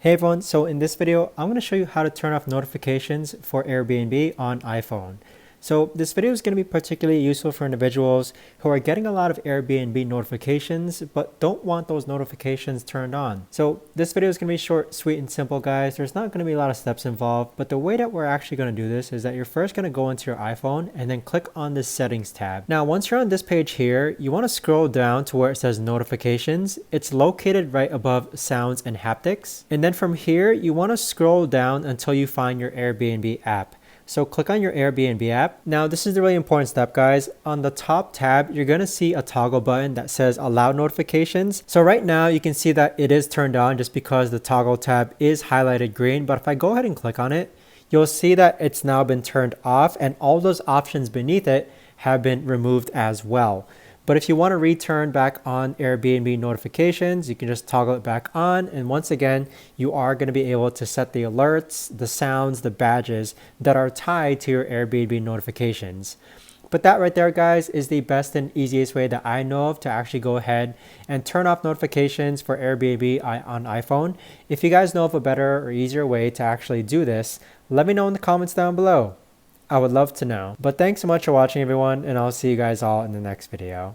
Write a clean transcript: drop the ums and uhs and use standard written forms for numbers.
Hey everyone, so in this video, I'm going to show you how to turn off notifications for Airbnb on iPhone. So this video is going to be particularly useful for individuals who are getting a lot of Airbnb notifications, but don't want those notifications turned on. So this video is going to be short, sweet, and simple, guys. There's not going to be a lot of steps involved, but the way that we're actually going to do this is that you're first going to go into your iPhone and then click on the settings tab. Now, once you're on this page here, you want to scroll down to where it says notifications. It's located right above sounds and haptics. And then from here, you want to scroll down until you find your Airbnb app. So click on your Airbnb app. Now this is the really important step, guys. On the top tab, you're going to see a toggle button that says allow notifications. So right now you can see that it is turned on just because the toggle tab is highlighted green. But if I go ahead and click on it, you'll see that it's now been turned off and all those options beneath it have been removed as well. But if you want to return back on Airbnb notifications, you can just toggle it back on. And once again, you are going to be able to set the alerts, the sounds, the badges that are tied to your Airbnb notifications. But that right there, guys, is the best and easiest way that I know of to actually go ahead and turn off notifications for Airbnb on iPhone. If you guys know of a better or easier way to actually do this, let me know in the comments down below. I would love to know. But thanks so much for watching, everyone, and I'll see you guys all in the next video.